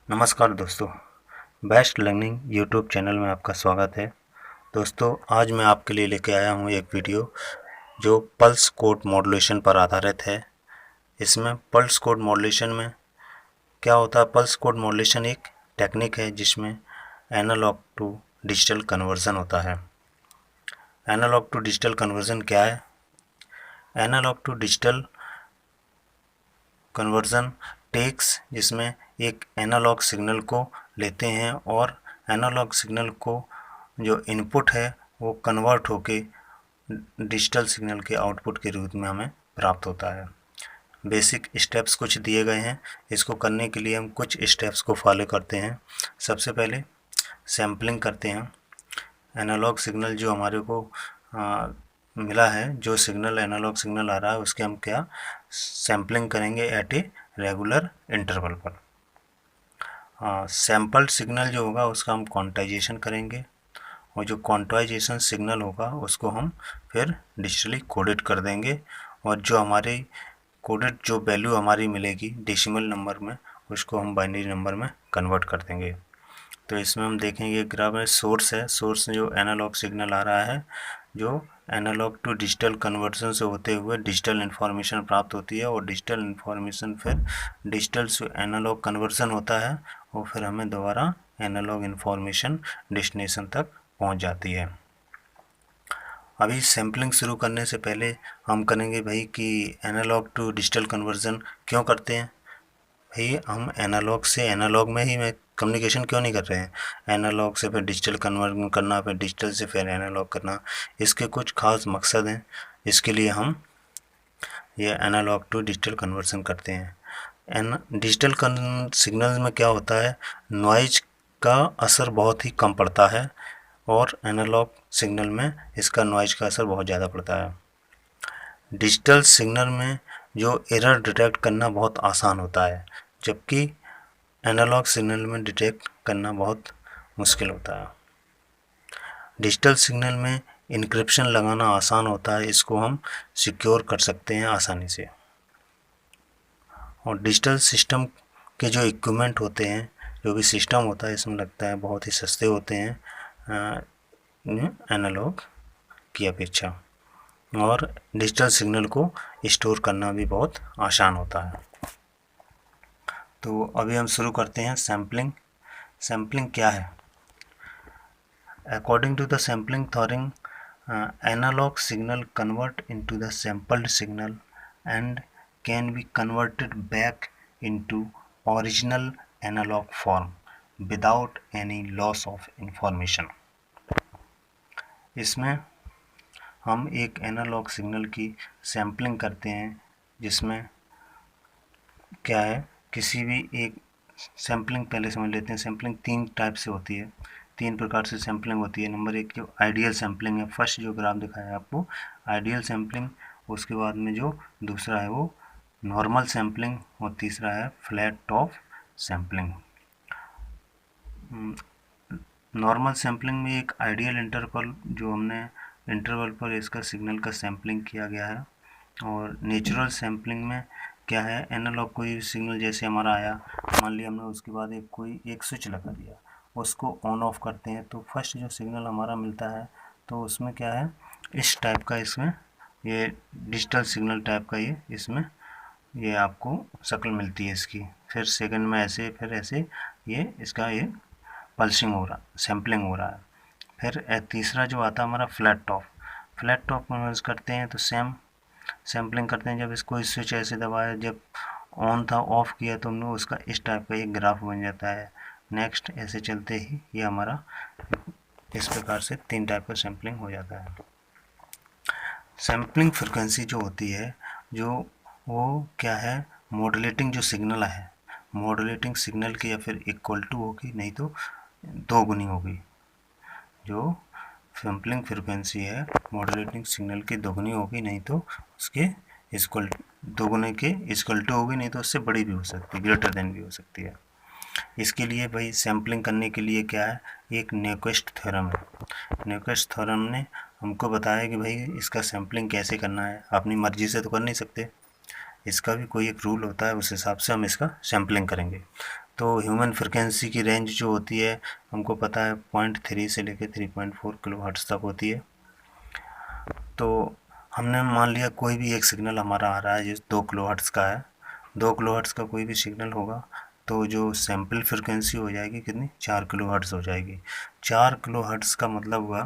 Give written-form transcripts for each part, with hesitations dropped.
नमस्कार दोस्तों, best learning YouTube channel में आपका स्वागत है। दोस्तों, आज मैं आपके लिए लेके आया हूँ एक वीडियो जो पल्स कोड मॉड्यूलेशन पर आधारित है। इसमें पल्स कोड मॉड्यूलेशन में क्या होता है, पल्स कोड मॉड्यूलेशन एक टेक्निक है जिसमें एनालॉग टू डिजिटल कन्वर्जन होता है। एनालॉग टू डिजिटल कन्वर्जन क्या है? Analogue to digital conversion takes, जिसमें एक एनालॉग सिग्नल को लेते हैं और एनालॉग सिग्नल को जो इनपुट है वो कन्वर्ट होके डिजिटल सिग्नल के आउटपुट के रूप में हमें प्राप्त होता है। बेसिक स्टेप्स कुछ दिए गए हैं। इसको करने के लिए हम कुछ स्टेप्स को फॉलो करते हैं। सबसे पहले सैम्पलिंग करते हैं। एनालॉग सिग्नल जो हमारे को मिला है, जो सिग्नल एनालॉग सिग्नल आ रहा है, उसके हम क्या सैम्पलिंग करेंगे एट ए रेगुलर इंटरवल पर। सैम्पल्ड सिग्नल जो होगा उसका हम क्वांटाइजेशन करेंगे और जो क्वांटाइजेशन सिग्नल होगा उसको हम फिर डिजिटली कोडेड कर देंगे और जो हमारे कोडेड जो वैल्यू हमारी मिलेगी डेसिमल नंबर में, उसको हम बाइनरी नंबर में कन्वर्ट कर देंगे। तो इसमें हम देखेंगे ग्राफ में सोर्स है, सोर्स जो एनालॉग सिग्नल आ रहा है, जो एनालॉग टू डिजिटल कन्वर्जन से होते हुए डिजिटल इन्फॉर्मेशन प्राप्त होती है और डिजिटल इन्फॉर्मेशन फिर डिजिटल से एनालॉग कन्वर्जन होता है और फिर हमें दोबारा एनालॉग इन्फॉर्मेशन डेस्टिनेशन तक पहुंच जाती है। अभी सैम्पलिंग शुरू करने से पहले हम करेंगे भाई कि एनालॉग टू डिजिटल कन्वर्जन क्यों करते हैं। भाई हम एनालॉग से एनालॉग में ही कम्युनिकेशन क्यों नहीं कर रहे हैं? एनालॉग से फिर डिजिटल कन्वर्ट करना, फिर डिजिटल से फिर एनालॉग करना, इसके कुछ खास मकसद हैं। इसके लिए हम ये एनालॉग टू डिजिटल कन्वर्जन करते हैं। डिजिटल सिग्नल में क्या होता है, नॉइज का असर बहुत ही कम पड़ता है और एनालॉग सिग्नल में इसका नॉइज का असर बहुत ज़्यादा पड़ता है। डिजिटल सिग्नल में जो एरर डिटेक्ट करना बहुत आसान होता है, जबकि एनालॉग सिग्नल में डिटेक्ट करना बहुत मुश्किल होता है। डिजिटल सिग्नल में इनक्रिप्शन लगाना आसान होता है, इसको हम सिक्योर कर सकते हैं आसानी से। और डिजिटल सिस्टम के जो इक्विपमेंट होते हैं, जो भी सिस्टम होता है, इसमें लगता है बहुत ही सस्ते होते हैं एनालॉग की अपेक्षा, और डिजिटल सिग्नल को स्टोर करना भी बहुत आसान होता है। तो अभी हम शुरू करते हैं सैम्पलिंग। सैम्पलिंग क्या है? According to the sampling theorem, analogue signal convert into the sampled signal and can be converted back into original analogue form without any loss of information. इसमें हम एक एनालॉग सिग्नल की सैम्पलिंग करते हैं, जिसमें क्या है, किसी भी एक सैम्पलिंग पहले समझ लेते हैं। सैम्पलिंग तीन टाइप से होती है, तीन प्रकार से सैम्पलिंग होती है। नंबर एक जो आइडियल सैम्पलिंग है, फर्स्ट जो ग्राफ दिखाया है आपको आइडियल सैम्पलिंग, उसके बाद में जो दूसरा है वो नॉर्मल सैम्पलिंग और तीसरा है flat top sampling. Normal sampling में एक आइडियल इंटरवल, जो हमने इंटरवल पर इसका सिग्नल का सैम्पलिंग किया गया है। और नेचुरल सैम्पलिंग में क्या है, एनालॉग कोई सिग्नल जैसे हमारा आया, मान लिया हमने उसके बाद एक स्विच लगा दिया, उसको ऑन ऑफ करते हैं, तो फर्स्ट जो सिग्नल हमारा मिलता है तो उसमें क्या है, इस टाइप का, इसमें ये डिजिटल सिग्नल टाइप का इसमें ये आपको शक्ल मिलती है इसकी। फिर सेकंड में ऐसे, फिर ऐसे ये इसका ये पल्सिंग हो रहा, सैम्पलिंग हो रहा है। फिर तीसरा जो आता है हमारा फ्लैट टॉप। फ्लैट टॉप में यूज़ करते हैं तो सेम सैम्पलिंग करते हैं। जब इसको स्विच ऐसे दबाया, जब ऑन था ऑफ किया, तो हमने उसका इस टाइप का एक ग्राफ बन जाता है। नेक्स्ट ऐसे चलते ही ये हमारा इस प्रकार से तीन टाइप का सैम्पलिंग हो जाता है। सैम्पलिंग फ्रिक्वेंसी जो होती है, जो वो क्या है, मॉड्यूलेटिंग जो सिग्नल है, मॉड्यूलेटिंग सिग्नल की या फिर इक्वल टू होगी, नहीं तो दो गुनी होगी। जो सैम्पलिंग फ्रिक्वेंसी है मॉड्यूलेटिंग सिग्नल की दोगुनी होगी, नहीं तो उसके इक्वल, दोगुने के इक्वल टू होगी, नहीं तो उससे बड़ी भी हो सकती है, ग्रेटर देन भी हो सकती है। इसके लिए भाई सैम्पलिंग करने के लिए क्या है, एक न्यूक्विस्ट थ्योरम है। न्यूक्विस्ट थ्योरम ने हमको बताया कि भाई इसका सैम्पलिंग कैसे करना है, अपनी मर्जी से तो कर नहीं सकते, इसका भी कोई एक रूल होता है, उस हिसाब से हम इसका सैम्पलिंग करेंगे। तो ह्यूमन फ्रिक्वेंसी की रेंज जो होती है हमको पता है 0.3 से लेकर 3.4 किलोहर्ट्ज़ तक होती है। तो हमने मान लिया कोई भी एक सिग्नल हमारा आ रहा है जिस 2 किलोहर्ट्ज़ का है, 2 किलोहर्ट्ज़ का कोई भी सिग्नल होगा तो जो सैम्पल फ्रिक्वेंसी हो जाएगी कितनी, 4 किलोहर्ट्ज़ हो जाएगी। 4 किलोहर्ट्ज़ का मतलब हुआ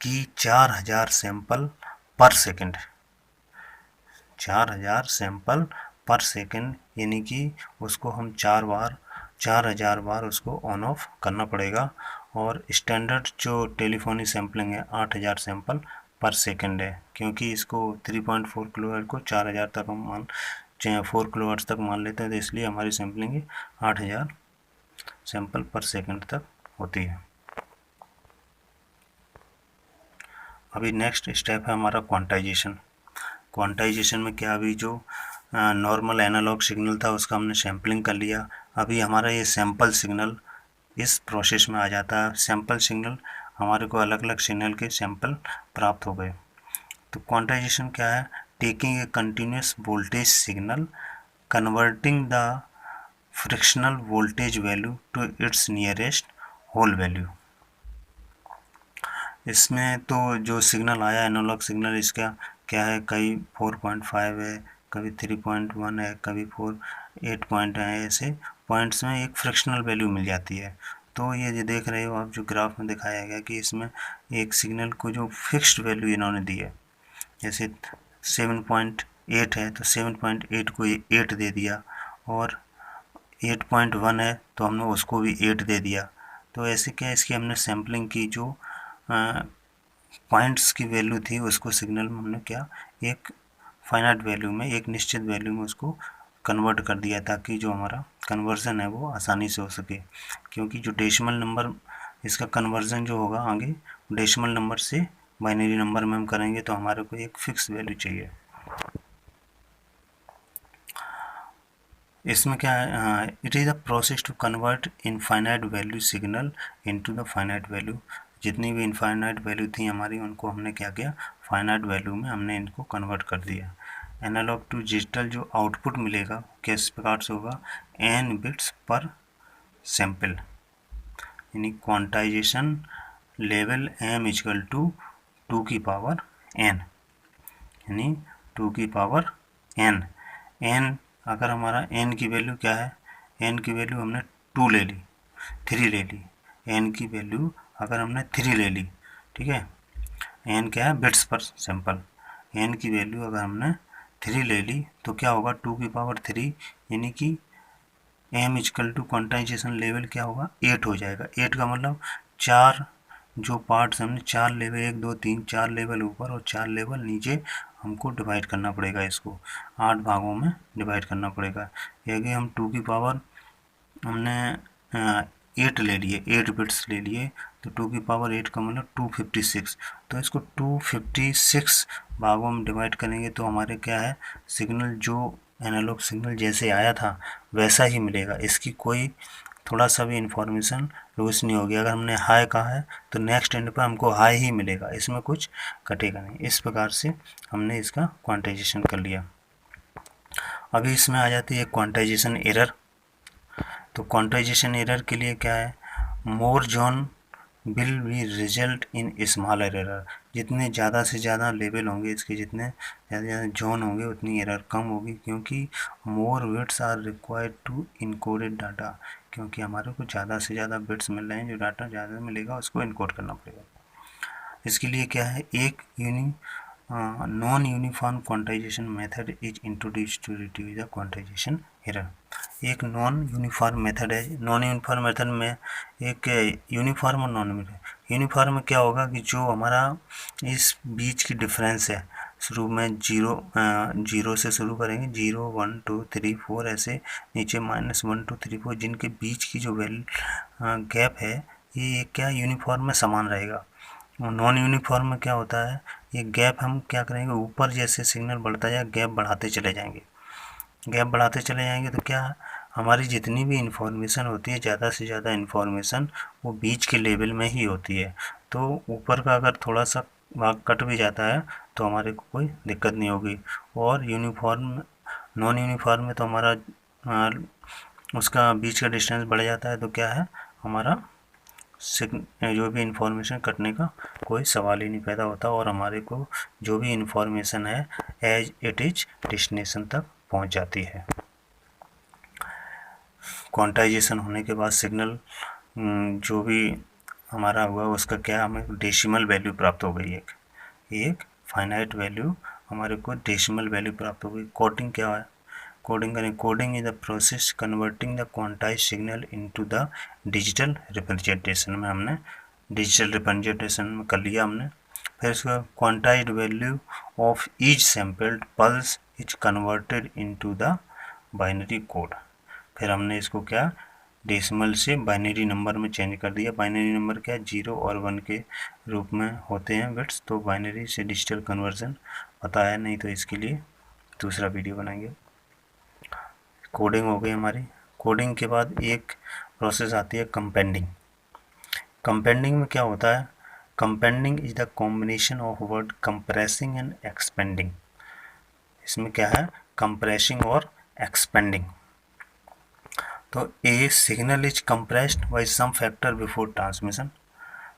कि 4000 सैंपल पर सेकंड, 4000 सैंपल पर सेकंड, यानी कि उसको हम 4000 बार उसको ऑन ऑफ करना पड़ेगा। और स्टैंडर्ड जो टेलीफोनी सैम्पलिंग है 8000 सैंपल पर सेकंड है, क्योंकि इसको 3.4 किलोहर्ट्ज़ को 4000 तक हम 4 किलोहर्ट्ज़ तक मान लेते हैं, तो इसलिए हमारी सैम्पलिंग 8000 सैंपल पर सेकंड तक होती है। अभी नेक्स्ट स्टेप है हमारा क्वांटाइजेशन। क्वांटाइजेशन में क्या, अभी जो नॉर्मल एनालॉग सिग्नल था उसका हमने सैम्पलिंग कर लिया, अभी हमारा ये सैंपल सिग्नल इस प्रोसेस में आ जाता है। सैंपल सिग्नल हमारे को अलग अलग सिग्नल के सैंपल प्राप्त हो गए। तो क्वांटाइजेशन क्या है, taking a continuous voltage signal converting the frictional voltage value to its nearest whole value. इसमें तो जो सिग्नल आया एनालॉग सिग्नल, इसका क्या है, कई 4.5 है, कभी 3.1 है, कभी 8 पॉइंट है, ऐसे पॉइंट्स में एक फ्रिक्शनल वैल्यू मिल जाती है। तो ये जो देख रहे हो आप, जो ग्राफ में दिखाया गया कि इसमें एक सिग्नल को जो फिक्स्ड वैल्यू इन्होंने दी है, जैसे 7.8 है तो 7.8 को 8 दे दिया, और 8.1 है तो हमने उसको भी 8 दे दिया। तो ऐसे क्या, इसकी हमने सैम्पलिंग की, जो पॉइंट्स की वैल्यू थी उसको सिग्नल में हमने क्या, एक फाइनाइट वैल्यू में, एक निश्चित वैल्यू में उसको कन्वर्ट कर दिया, ताकि जो हमारा कन्वर्जन है वो आसानी से हो सके। क्योंकि जो डेसिमल नंबर, इसका कन्वर्जन जो होगा आगे डेसिमल नंबर से बाइनरी नंबर में हम करेंगे, तो हमारे को एक फिक्स वैल्यू चाहिए। इसमें क्या है, it is a process to convert infinite value signal into the finite value. जितनी भी इनफाइनाइट वैल्यू थी हमारी, उनको हमने क्या किया, फाइनाइट वैल्यू में हमने इनको कन्वर्ट कर दिया। एनालॉग टू डिजिटल जो आउटपुट मिलेगा किस प्रकार से होगा, n बिट्स पर सैंपल, यानी quantization level m equal to 2 की पावर n, यानी 2 की पावर n। n अगर हमारा n की वैल्यू क्या है, n की वैल्यू हमने 2 ले ली, 3 ले ली, n की वैल्यू अगर हमने 3 ले ली, ठीक है, n क्या है, बिट्स पर सैंपल, n की वैल्यू अगर हमने 3 ले ली तो क्या होगा, 2 की पावर 3, यानी कि m equal to quantization level क्या होगा, 8 हो जाएगा। 8 का मतलब 4 जो पार्ट्स हमने, 4 लेवल, 1 2 3 4 लेवल ऊपर और 4 लेवल नीचे हमको डिवाइड करना पड़ेगा, इसको 8 भागों में डिवाइड करना पड़ेगा। यदि हम 2 की पावर हमने 8 ले लिए, 8 बिट्स ले लिए, तो 2 की पावर 8 का मतलब 256, तो इसको 256 भागों में डिवाइड करेंगे तो हमारे क्या है, सिग्नल जो एनालॉग सिग्नल जैसे आया था वैसा ही मिलेगा, इसकी कोई थोड़ा सा भी इंफॉर्मेशन लूज नहीं होगी। अगर हमने हाई कहा है तो नेक्स्ट एंड पर हमको हाई ही मिलेगा, इसमें कुछ कटेगा नहीं। इस प्रकार से हमने इसका क्वांटाइजेशन कर लिया। अभी इसमें आ जाती है क्वांटाइजेशन एरर। तो क्वांटाइजेशन एरर के लिए क्या है, more zone will be result in smaller error. जितने ज़्यादा से ज़्यादा लेवल होंगे इसके, जितने ज़्यादा ज़्यादा जोन होंगे उतनी एरर कम होगी, क्योंकि more bits are required to encoded data, क्योंकि हमारे को ज़्यादा से ज़्यादा बिट्स मिल रहे हैं, जो डाटा ज़्यादा मिलेगा उसको इनकोड करना पड़ेगा। इसके लिए क्या है, एक non uniform quantization method is introduced to reduce the quantization error. एक नॉन यूनिफॉर्म मेथड है। नॉन यूनिफॉर्म मेथड में एक यूनिफॉर्म और नॉन यूनिफॉर्म में क्या होगा कि जो हमारा इस बीच की डिफरेंस है, शुरू में जीरो से शुरू करेंगे, 0 1 2 3 4 ऐसे नीचे -1 2 3 4, जिनके बीच की जो गैप है ये क्या यूनिफॉर्म में समान रहेगा। नॉन यूनिफॉर्म में क्या होता है, ये गैप हम क्या करेंगे, ऊपर जैसे सिग्नल बढ़ता जाए गैप बढ़ाते चले जाएंगे, गैप बढ़ाते चले जाएंगे तो क्या हमारी जितनी भी इंफॉर्मेशन होती है, ज़्यादा से ज़्यादा इंफॉर्मेशन वो बीच के लेवल में ही होती है। तो ऊपर का अगर थोड़ा सा भाग कट भी जाता है तो हमारे को कोई दिक्कत नहीं होगी। और यूनिफॉर्म नॉन यूनिफॉर्म में तो हमारा उसका बीच का डिस्टेंस बढ़ जाता है, तो क्या है हमारा जो भी इंफॉर्मेशन कटने का कोई सवाल ही नहीं पैदा होता और हमारे को जो भी इंफॉर्मेशन है एज इट इज डेस्टिनेशन तक पहुंच जाती है। क्वांटाइजेशन होने के बाद सिग्नल जो भी हमारा हुआ उसका क्या हमें डेसिमल वैल्यू प्राप्त हो गई। एक फाइनाइट वैल्यू हमारे को डेसिमल वैल्यू प्राप्त हो गई। कोडिंग क्या है? कोडिंग करें। Coding is the process converting the quantize signal into the digital representation में हमने डिजिटल रिप्रेजेंटेशन में कर लिया हमने। फिर इसका quantized value of each sampled pulse is converted into the binary code. फिर हमने इसको क्या डेसिमल से बाइनरी नंबर में चेंज कर दिया। बाइनरी नंबर क्या 0 और 1 के रूप में होते हैं बिट्स, तो बाइनरी से डिजिटल कन्वर्जन पता है, नहीं तो इसके लिए दूसरा वीडियो बनाएंगे। कोडिंग हो गई हमारी। कोडिंग के बाद एक प्रोसेस आती है कंपेंडिंग। कंपेंडिंग में क्या होता है? Companding is the combination of word compressing and expanding. इसमें क्या है? कंप्रेसिंग और एक्सपेंडिंग। तो a signal is compressed by some factor before transmission.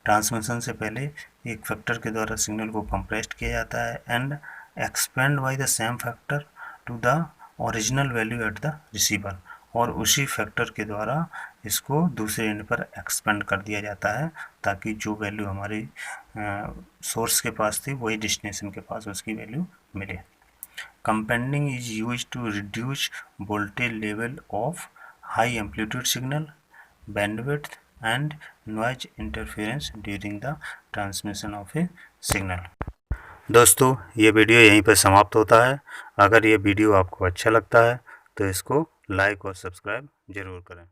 Transmission से पहले एक फैक्टर के द्वारा सिग्नल को कंप्रेस्ड किया जाता है and expand by the same factor to the original value at the receiver. और उसी फैक्टर के द्वारा इसको दूसरे एंड पर एक्सपेंड कर दिया जाता है ताकि जो वैल्यू हमारी सोर्स के पास थी वही डेस्टिनेशन के पास उसकी वैल्यू मिले। Companding is used to reduce voltage level of high amplitude signal, bandwidth and noise interference during the transmission of a signal. दोस्तों, ये वीडियो यहीं पर समाप्त होता है। अगर ये वीडियो आपको अच्छा लगता है तो इसको लाइक और सब्सक्राइब ज़रूर करें।